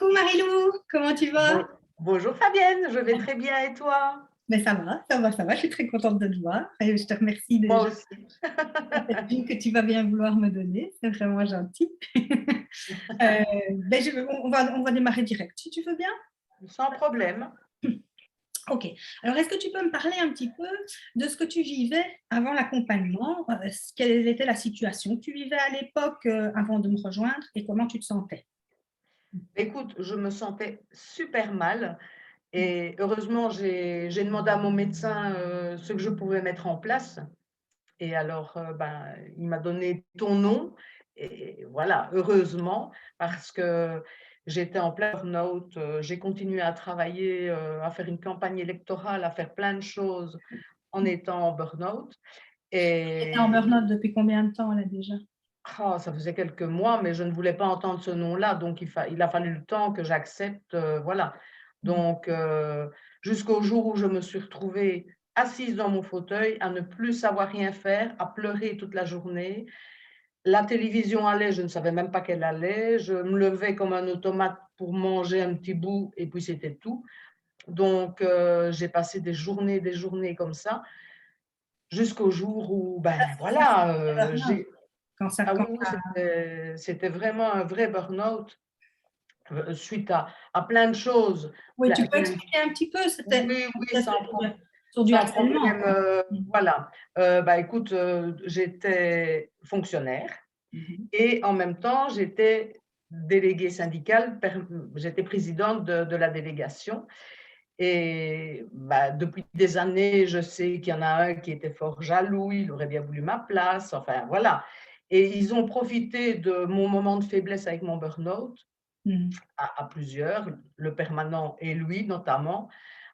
Coucou Marilou, comment tu vas? Bon- Bonjour Fabienne, je vais très bien et toi? Ben ça va, ça va, ça va. Je suis très contente de te voir et je te remercie Moi déjà aussi. pour cette vue que tu vas bien vouloir me donner. C'est vraiment gentil. On va démarrer direct, si tu veux bien. Sans problème. Ok. Alors, est-ce que tu peux me parler un petit peu de ce que tu vivais avant l'accompagnement? Quelle était la situation que tu vivais à l'époque avant de me rejoindre et comment tu te sentais? Écoute, je me sentais super mal et heureusement, j'ai demandé à mon médecin ce que je pouvais mettre en place. Et alors, il m'a donné ton nom. Et voilà, heureusement, parce que j'étais en plein burn-out. J'ai continué à travailler, à faire une campagne électorale, à faire plein de choses en étant en burn-out. Tu étais en Et burn-out depuis combien de temps là déjà? ça faisait quelques mois, mais je ne voulais pas entendre ce nom-là, donc il a fallu le temps que j'accepte, voilà. Donc jusqu'au jour où je me suis retrouvée assise dans mon fauteuil, à ne plus savoir rien faire, à pleurer toute la journée. La télévision allait, je ne savais même pas qu'elle allait. Je me levais comme un automate pour manger un petit bout et puis c'était tout. Donc j'ai passé des journées comme ça, jusqu'au jour où, Ça, c'est voilà, le burn-out. j'ai Quand ça, ah quand oui, oui, c'était vraiment un vrai burn-out, suite à plein de choses. Oui, tu Plein peux tu expliquer un petit peu, Oui, oui, c'était sur du sans harcèlement, problème, quoi. voilà. Écoute, j'étais fonctionnaire Mhm. et en même temps, j'étais déléguée syndicale, j'étais présidente de la délégation et depuis des années, je sais qu'il y en a un qui était fort jaloux, il aurait bien voulu ma place, enfin voilà. Et ils ont profité de mon moment de faiblesse avec mon burn-out Mhm. à plusieurs, le permanent et lui notamment,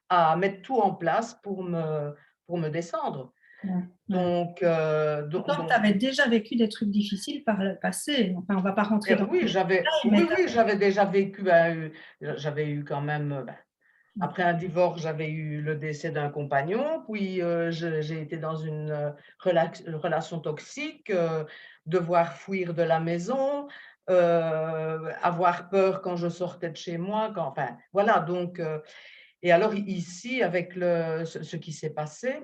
à mettre tout en place pour me descendre. Ouais, ouais. Donc, Pourtant, tu avais déjà vécu des trucs difficiles par le passé. Enfin, on ne va pas rentrer dans tous oui, les détails, mais oui, j'avais déjà vécu, j'avais eu quand même, après un divorce, j'avais eu le décès d'un compagnon, puis j'ai été dans une relation toxique, devoir fuir de la maison, avoir peur quand je sortais de chez moi, enfin voilà, donc, et alors ici, avec ce qui s'est passé,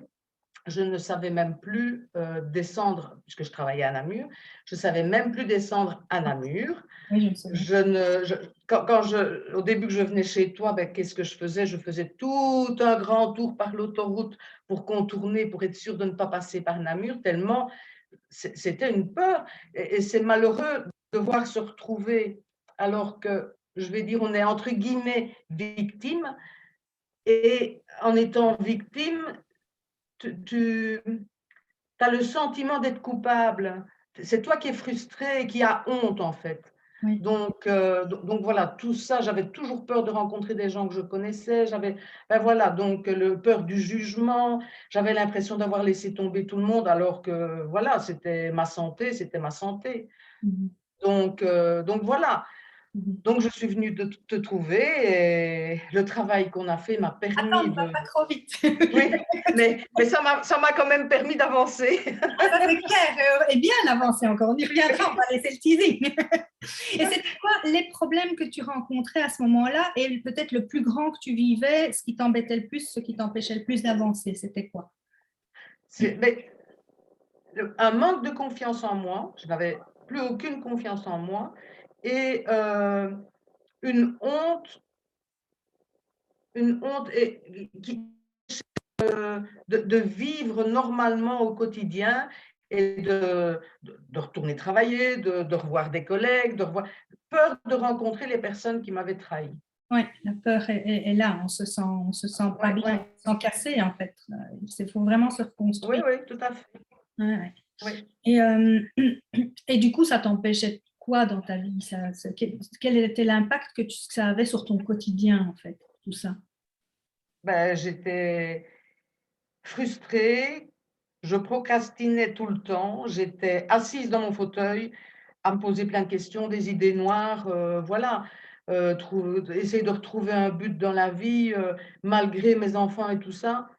je ne savais même plus descendre, puisque je travaillais à Namur, je ne savais même plus descendre à Namur. oui, je me souviens. Je ne, je- Au début que je venais chez toi, qu'est-ce que je faisais? Je faisais tout un grand tour par l'autoroute pour contourner, pour être sûre de ne pas passer par Namur, tellement c'était une peur. Et c'est malheureux de voir se retrouver, alors que, je vais dire, on est entre guillemets victime, et en étant victime, tu as le sentiment d'être coupable. C'est toi qui es frustré et qui a honte, en fait. Oui. Donc voilà, tout ça, j'avais toujours peur de rencontrer des gens que je connaissais. Voilà, donc le peur du jugement. J'avais l'impression d'avoir laissé tomber tout le monde, alors que voilà, c'était ma santé, c'était ma santé. Mhm. Donc voilà. Mhm. Donc je suis venue te trouver et le travail qu'on a fait m'a Attends, permis ne va de. pas trop vite. Oui, mais ça m'a quand même permis d'avancer. Ah, ça, c'est clair. Et bien avancé encore. On y reviendra, on va laisser le teasing. Et c'était quoi les problèmes que tu rencontrais à ce moment-là et peut-être le plus grand que tu vivais, ce qui t'embêtait le plus, ce qui t'empêchait le plus d'avancer, c'était quoi? Mais un manque de confiance en moi, je n'avais plus aucune confiance en moi et une honte et qui de vivre normalement au quotidien et de retourner travailler, de revoir des collègues, peur de rencontrer les personnes qui m'avaient trahi. Oui, la peur est là, on se sent pas Ouais, bien, ouais. on se sent cassé en fait. Il faut vraiment se Oui, reconstruire. oui, tout à fait. Ouais, ouais. Oui. Et, et du coup, ça t'empêchait quoi dans ta vie quel était l'impact que ça avait sur ton quotidien en fait, tout ça? J'étais frustrée, je procrastinais tout le temps, j'étais assise dans mon fauteuil à me poser plein de questions, des idées noires, voilà, essayer de retrouver un but dans la vie, malgré mes enfants et tout ça.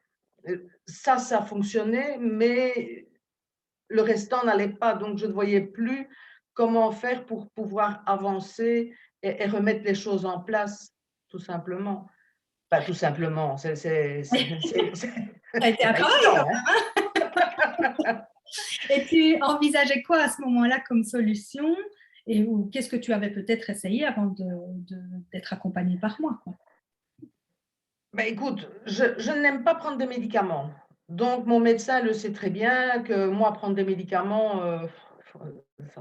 Ça fonctionnait, mais le restant n'allait pas, donc je ne voyais plus comment faire pour pouvoir avancer et remettre les choses en place, tout simplement. Pas tout simplement, Ça a été c'est un pas travail évident, quand hein. même. Et tu envisageais quoi à ce moment-là comme solution? Ou qu'est-ce que tu avais peut-être essayé avant d'être accompagnée par moi, quoi? Bah, écoute, je n'aime pas prendre des médicaments. Donc mon médecin le sait très bien que moi, prendre des médicaments,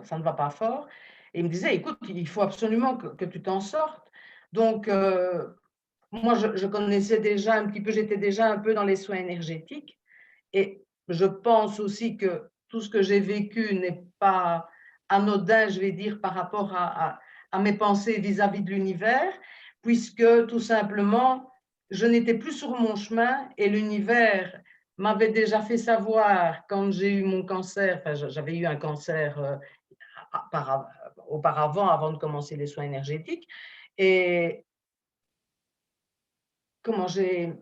ça ne va pas fort et il me disait: «Écoute, il faut absolument que tu t'en sortes». Donc moi, je connaissais déjà un petit peu, j'étais déjà un peu dans les soins énergétiques et je pense aussi que tout ce que j'ai vécu n'est pas anodin, je vais dire, par rapport à mes pensées vis-à-vis de l'univers, puisque tout simplement, je n'étais plus sur mon chemin et l'univers m'avait déjà fait savoir quand j'ai eu mon cancer, enfin j'avais eu un cancer auparavant, avant de commencer les soins énergétiques, et comment j'ai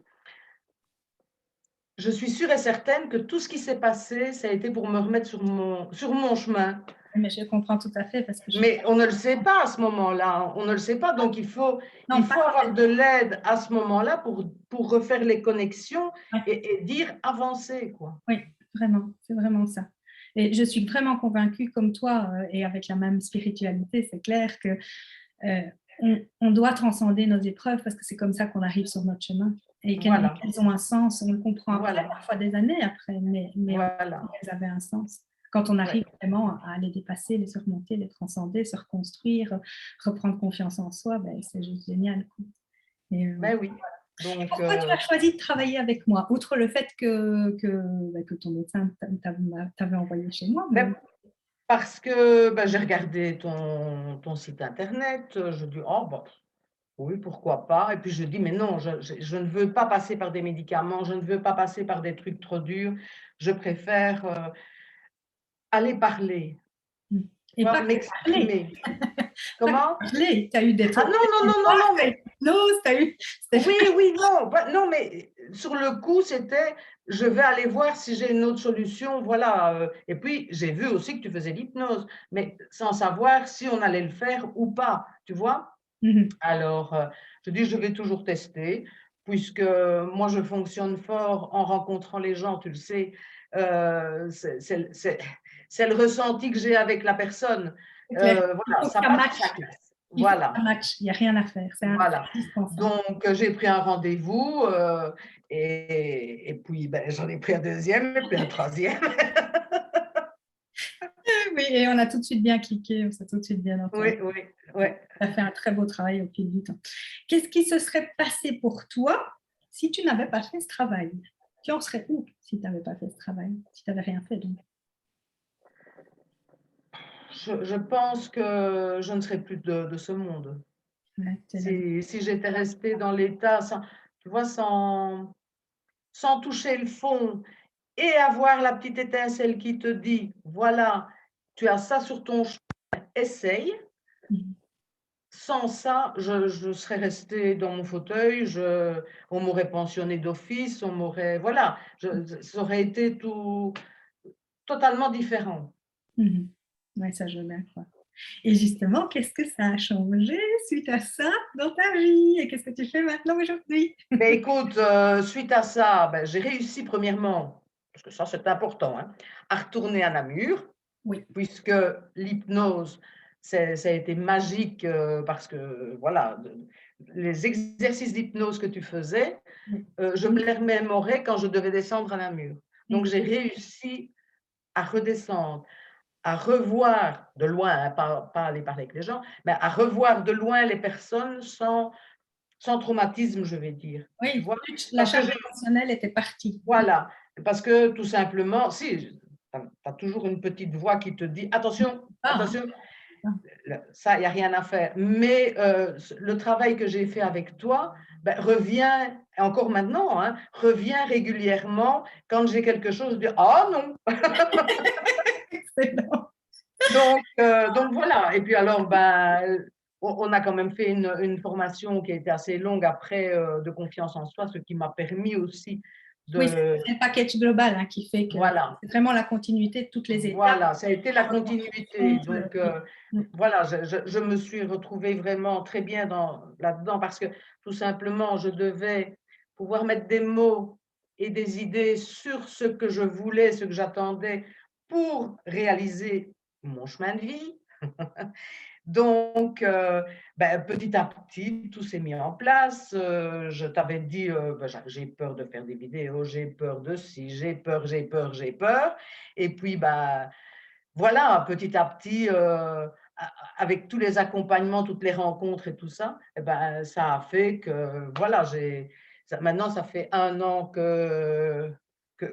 je suis sûre et certaine que tout ce qui s'est passé, ça a été pour me remettre sur mon chemin. Mais je comprends tout à fait parce que je Mais on ne le sait pas à ce moment-là, on ne le sait pas, donc il non, pas faut quand avoir de l'aide à ce moment-là pour refaire les connexions ouais, et dire avancer, quoi. oui, vraiment, c'est vraiment ça. Et je suis vraiment convaincue comme toi, et avec la même spiritualité, c'est clair que, heu, on doit transcender nos épreuves parce que c'est comme ça qu'on arrive sur notre chemin et Voilà, qu'elles ont un sens. On le comprend après, voilà, parfois des années après, mais on sent voilà, qu'elles avaient un sens. Quand on ouais, arrive vraiment à les dépasser, les surmonter, les transcender, se reconstruire, reprendre confiance en soi, ben, c'est juste génial, quoi. Et ben oui, et donc pourquoi tu as choisi de travailler avec moi? Outre le fait que ton médecin t'avait envoyé chez moi, mais ben parce que, ben, j'ai regardé ton site internet, je dis: «Oh bah, oui, pourquoi pas?» et puis je dis: «Mais non, je ne veux pas passer par des médicaments, je ne veux pas passer par des trucs trop durs, je préfère, aller parler, mmh, tu et vois? pas que parler, M'exprimer». pas que Comment? parler, tu as eu des Ah non, non, non, non, non, tu as eu mais l'hypnose, tu as eu oui, oui, non, bah, non, mais sur le coup, c'était: «Je vais aller voir si j'ai une autre solution», voilà, et puis j'ai vu aussi que tu faisais l'hypnose, mais sans savoir si on allait le faire ou pas, tu vois? mmh mh. Alors, je dis: «Je vais toujours tester», puisque moi je fonctionne fort en rencontrant les gens, tu le sais, c'est le ressenti que j'ai avec la personne, C'est clair. Il voilà, faut que ça ça passe ou ça matche, casse. il faut que Voilà, ça matche, il y a rien à faire, c'est voilà. indispensable. Donc, j'ai pris un rendez-vous, et puis, ben, j'en ai pris un deuxième et puis un troisième. Oui et on a tout de suite bien cliqué, on s'est tout de suite bien entendu. Oui, oui, ouais. Tu as fait un très beau travail au fil du temps. Qu'est-ce qui se serait passé pour toi si tu n'avais pas fait ce travail? Tu en serais où si tu n'avais pas fait ce travail? Si tu n'avais rien fait donc? Je pense que je ne serai plus de ce monde. Ouais, c'est la vie. Si j'étais restée dans l'état sans tu vois, sans toucher le fond et avoir la petite étincelle qui te dit: «Voilà, tu as ça sur ton chemin, essaye». Mmh. Sans ça, je serais restée dans mon fauteuil, on m'aurait pensionnée d'office, on m'aurait voilà, ça aurait été tout totalement différent. Mmh. Ouais, ça je veux bien croire. Et justement, qu'est-ce que ça a changé suite à ça dans ta vie? Et qu'est-ce que tu fais maintenant aujourd'hui? Mais écoute, suite à ça, ben, j'ai réussi premièrement, parce que ça c'est important, hein, à retourner à Namur, Oui. puisque l'hypnose, ça a été magique, parce que voilà, les exercices d'hypnose que tu faisais, Oui. je me les remémorais quand je devais descendre à Namur. Donc Mmh. j'ai réussi à redescendre, à revoir de loin, hein, pas aller parler avec les gens, mais à revoir de loin les personnes sans traumatisme, je vais dire, tu Oui, vois? la Parce que charge j'ai émotionnelle était partie. voilà, parce que tout simplement si, tu as toujours une petite voix qui te dit: «Attention, Ah, attention». ah. Ça, il y a rien à faire. Mais le travail que j'ai fait avec toi, bah, revient et encore maintenant, hein, revient régulièrement quand j'ai quelque chose, je dis: «Ah non!» Excellent. Donc voilà et puis alors, ben, on a quand même fait une formation qui a été assez longue après, de confiance en soi, ce qui m'a permis aussi Oui, c'est le package global hein, qui fait que Voilà. c'est vraiment la continuité de toutes les étapes. Voilà, ça a été la continuité. Donc, Mm. voilà, je me suis retrouvée vraiment très bien là-dedans parce que tout simplement, je devais pouvoir mettre des mots et des idées sur ce que je voulais, ce que j'attendais pour réaliser mon chemin de vie. Donc, petit à petit, tout s'est mis en place. Je t'avais dit, j'ai peur de faire des vidéos, j'ai peur de ci, j'ai peur, j'ai peur, j'ai peur. Et puis, voilà, petit à petit, avec tous les accompagnements, toutes les rencontres et tout ça, eh ben, ça a fait que, voilà, maintenant, ça fait 1 an que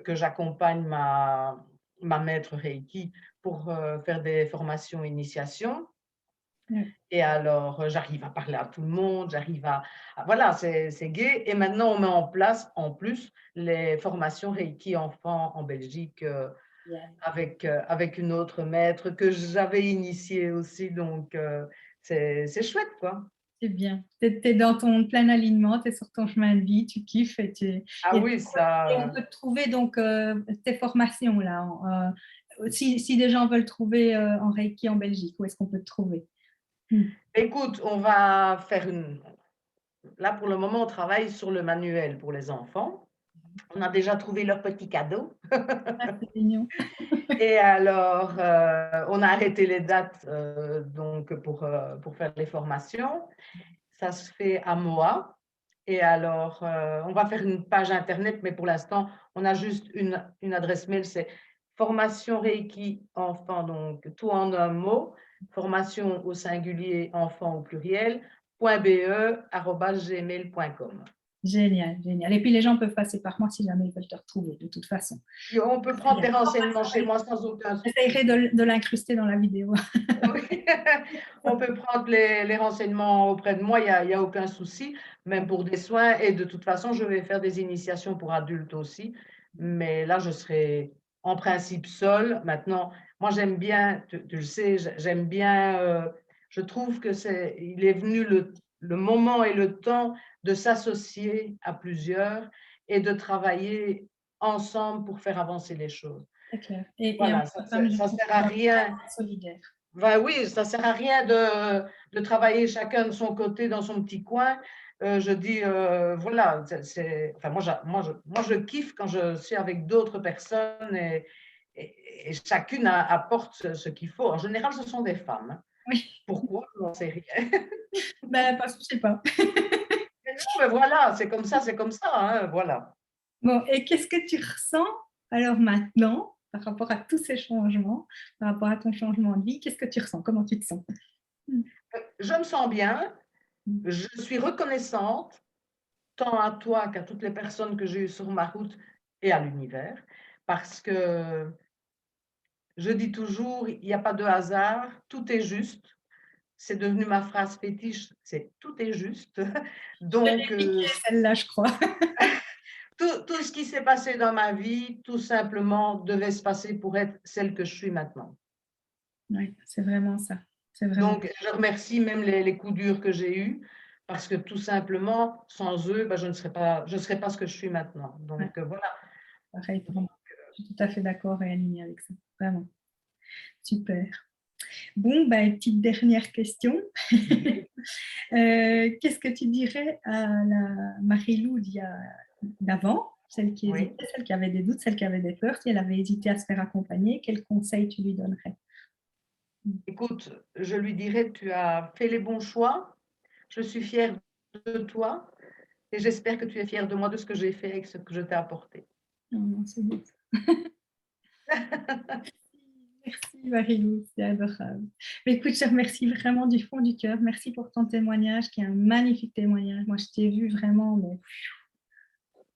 j'accompagne ma maître Reiki pour faire des formations initiation. Ouais. Et alors, j'arrive à parler à tout le monde, voilà, c'est gai. Et maintenant, on met en place, en plus, les formations Reiki enfants en Belgique Yeah. avec une autre maître que j'avais initiée aussi. Donc, c'est chouette, quoi. C'est bien. Tu es dans ton plein alignement, tu es sur ton chemin de vie, tu kiffes Ah oui, et on peut te trouver donc tes formations là. Si des gens veulent trouver en Reiki en Belgique, où est-ce qu'on peut te trouver? Écoute, on va faire là, pour le moment, on travaille sur le manuel pour les enfants. On a déjà trouvé leur petit cadeau. Ah, c'est mignon. Et alors, on a arrêté les dates donc pour faire les formations. Ça se fait à Moa. Et alors, on va faire une page Internet, mais pour l'instant, on a juste une adresse mail, c'est formation Reiki enfant, donc tout en un mot, formation au singulier enfant au pluriel, .be@gmail.com. Génial, génial. Et puis les gens peuvent passer par moi si jamais ils veulent te retrouver, de toute façon. Et on peut prendre des renseignements chez moi sans aucun J'essaierai de l'incruster dans la vidéo. Oui. On peut prendre les renseignements auprès de moi, il y a aucun souci, même pour des soins. Et de toute façon, je vais faire des initiations pour adultes aussi. Mais là, je serai en principe seule. Maintenant, moi, j'aime bien, tu le sais, j'aime bien, je trouve que il est venu le moment et le temps de s'associer à plusieurs et de travailler ensemble pour faire avancer les choses. C'est clair. Et en Voilà, tant que femme, je ça trouve sert à ça rien. vraiment solidaire. Ben oui, ça ne sert à rien de travailler chacun de son côté dans son petit coin. Je dis, voilà, enfin, moi, je kiffe quand je suis avec d'autres personnes et chacune apporte ce qu'il faut. En général, ce sont des femmes. Hein. Oui, Pourquoi? Je n'en sais rien. parce que je sais pas. Mais non, mais voilà, c'est comme ça, hein, voilà. Bon, et qu'est-ce que tu ressens alors maintenant par rapport à tous ces changements, par rapport à ton changement de vie? Qu'est-ce que tu ressens? Comment tu te sens? Je me sens bien, je suis reconnaissante, tant à toi qu'à toutes les personnes que j'ai eues sur ma route et à l'univers, parce que je dis toujours, il n'y a pas de hasard, tout est juste. C'est devenu ma phrase fétiche, c'est tout est juste. Donc, Celle-là, je crois. tout ce qui s'est passé dans ma vie, tout simplement, devait se passer pour être celle que je suis maintenant. Oui, c'est vraiment ça. C'est vraiment. Donc, je remercie même les coups durs que j'ai eus, parce que tout simplement, sans eux, je ne serais pas ce que je suis maintenant. Ouais, Donc, voilà. pareil pour moi. Je suis tout à fait d'accord et alignée avec ça. Vraiment. Super. Bon, une petite dernière question. Qu'est-ce que tu dirais à la Marie-Lou d'avant, celle qui Oui. hésitait, celle qui avait des doutes, celle qui avait des peurs, si elle avait hésité à se faire accompagner, quel conseil tu lui donnerais? Écoute, je lui dirais, tu as fait les bons choix, je suis fière de toi et j'espère que tu es fière de moi, de ce que j'ai fait et de ce que je t'ai apporté. Non, non, c'est beau. Merci Marie-Lou, c'est adorable. Mais écoute, je te remercie vraiment du fond du cœur. Merci pour ton témoignage, qui est un magnifique témoignage. Moi, je t'ai vu vraiment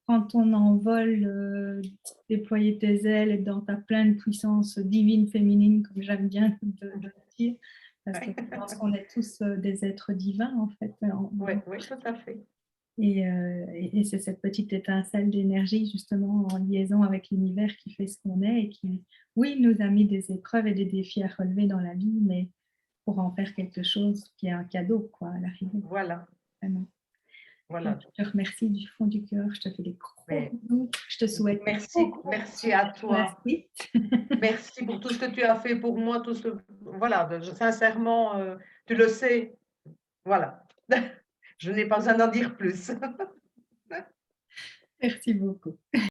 prendre ton envol, déployer tes ailes, être dans ta pleine puissance divine féminine, comme j'aime bien de dire, parce que je pense qu'on est tous des êtres divins, en fait. Oui, oui, tout à fait. Et c'est cette petite étincelle d'énergie, justement, en liaison avec l'univers qui fait ce qu'on est et qui, oui, nous a mis des épreuves et des défis à relever dans la vie, mais pour en faire quelque chose qui est un cadeau, quoi, à l'arrivée. Voilà. Vraiment. Voilà. Je te remercie du fond du cœur. Je te fais des gros Mais bisous. Je te souhaite merci à pour la toi. suite. Merci pour tout ce que tu as fait pour moi, tout ce que, voilà, sincèrement, tu le sais, voilà. Je n'ai pas besoin d'en dire plus. Merci beaucoup.